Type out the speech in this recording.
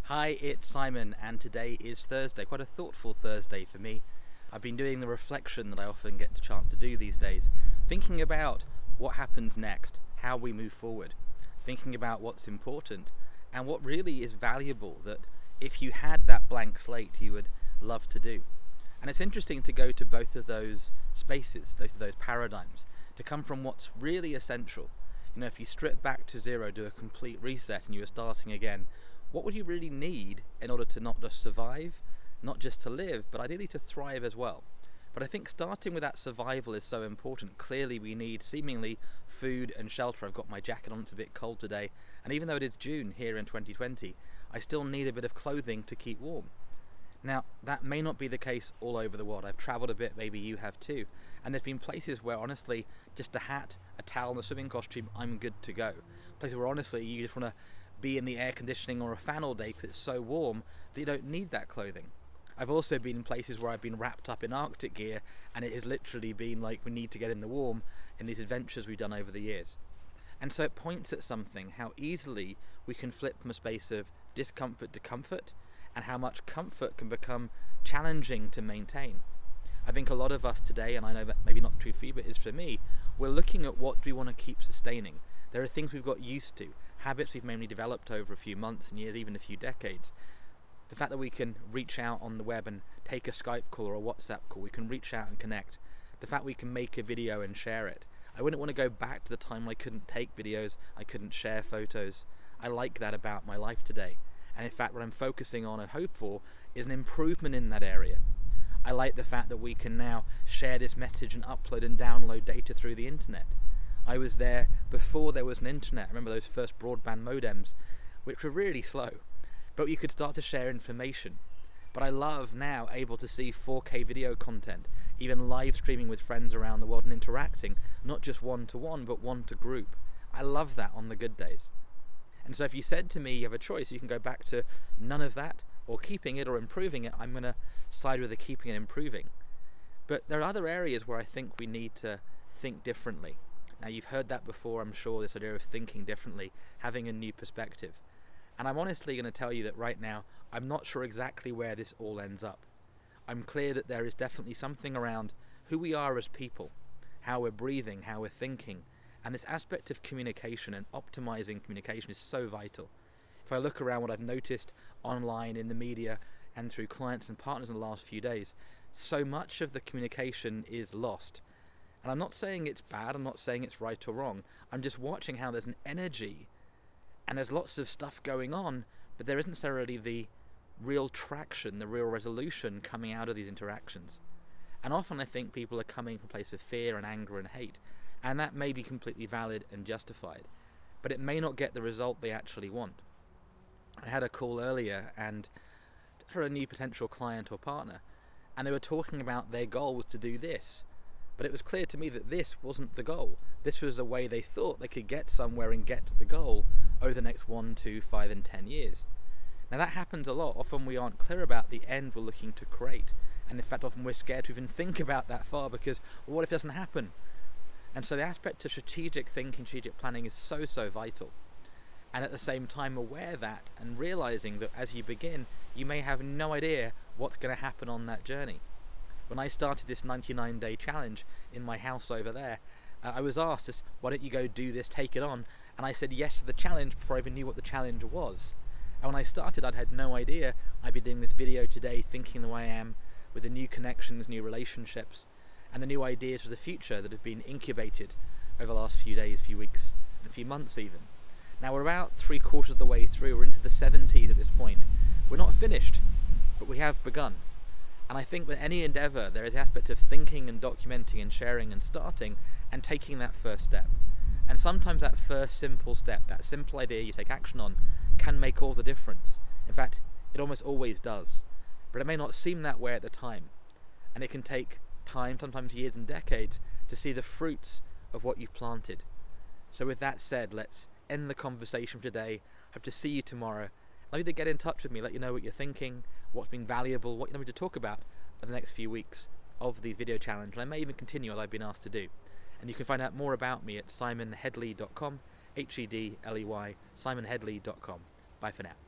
Hi, it's Simon, and today is Thursday, quite a thoughtful Thursday for me. I've been doing the reflection that I often get the chance to do these days, thinking about what happens next, how we move forward, thinking about what's important, and what really is valuable that if you had that blank slate you would love to do. And it's interesting to go to both of those spaces, both of those paradigms, to come from what's really essential. You know, if you strip back to zero, do a complete reset and you were starting again, what would you really need in order to not just survive, not just to live, but ideally to thrive as well? But I think starting with that survival is so important. Clearly we need seemingly food and shelter. I've got my jacket on, it's a bit cold today, and even though it is June here in 2020, I still need a bit of clothing to keep warm. Now, that may not be the case all over the world. I've travelled a bit, maybe you have too, and there's been places where honestly, just a hat, a towel and a swimming costume, I'm good to go. Places where honestly, you just want to be in the air conditioning or a fan all day because it's so warm that you don't need that clothing. I've also been in places where I've been wrapped up in Arctic gear and it has literally been like we need to get in the warm in these adventures we've done over the years. And so it points at something, how easily we can flip from a space of discomfort to comfort, and how much comfort can become challenging to maintain. I think a lot of us today, and I know that maybe not true for you, but it is for me, we're looking at what do we want to keep sustaining. There are things we've got used to, habits we've mainly developed over a few months and years, even a few decades. The fact that we can reach out on the web and take a Skype call or a WhatsApp call, we can reach out and connect. The fact we can make a video and share it. I wouldn't want to go back to the time when I couldn't take videos, I couldn't share photos. I like that about my life today. And in fact, what I'm focusing on and hope for is an improvement in that area. I like the fact that we can now share this message and upload and download data through the internet. I was there before there was an internet. I remember those first broadband modems, which were really slow, but you could start to share information. But I love now able to see 4K video content, even live streaming with friends around the world and interacting, not just one-to-one, but one-to-group. I love that on the good days. And so if you said to me you have a choice, you can go back to none of that, or keeping it or improving it, I'm going to side with the keeping and improving. But there are other areas where I think we need to think differently. Now you've heard that before, I'm sure, this idea of thinking differently, having a new perspective. And I'm honestly going to tell you that right now, I'm not sure exactly where this all ends up. I'm clear that there is definitely something around who we are as people, how we're breathing, how we're thinking, and this aspect of communication and optimizing communication is so vital. If I look around what I've noticed online, in the media, and through clients and partners in the last few days, so much of the communication is lost. And I'm not saying it's bad, I'm not saying it's right or wrong, I'm just watching how there's an energy and there's lots of stuff going on, but there isn't necessarily the real traction, the real resolution coming out of these interactions. And often I think people are coming from a place of fear and anger and hate, and that may be completely valid and justified, but it may not get the result they actually want. I had a call earlier and for a new potential client or partner, and they were talking about their goal was to do this. But it was clear to me that this wasn't the goal. This was a way they thought they could get somewhere and get to the goal over the next 1, 2, 5 and 10 years. Now that happens a lot. Often we aren't clear about the end we're looking to create. And in fact often we're scared to even think about that far because, well, what if it doesn't happen? And so the aspect of strategic thinking, strategic planning is so vital. And at the same time aware that and realizing that as you begin, you may have no idea what's going to happen on that journey. When I started this 99-day challenge in my house over there, I was asked, why don't you go do this, take it on? And I said yes to the challenge before I even knew what the challenge was. And when I started, I'd had no idea I'd be doing this video today, thinking the way I am, with the new connections, new relationships, and the new ideas for the future that have been incubated over the last few days, few weeks, and a few months even. Now we're about 3/4 of the way through, we're into the 70s at this point. We're not finished, but we have begun. And I think with any endeavour, there is the aspect of thinking and documenting and sharing and starting and taking that first step. And sometimes that first simple step, that simple idea you take action on, can make all the difference. In fact, it almost always does. But it may not seem that way at the time. And it can take time, sometimes years and decades, to see the fruits of what you've planted. So with that said, let's end the conversation today. Hope to see you tomorrow. I'd like you to get in touch with me, let you know what you're thinking, what's been valuable, what you want me to talk about for the next few weeks of these video challenges. And I may even continue what I've been asked to do. And you can find out more about me at simonhedley.com, Hedley, simonhedley.com. Bye for now.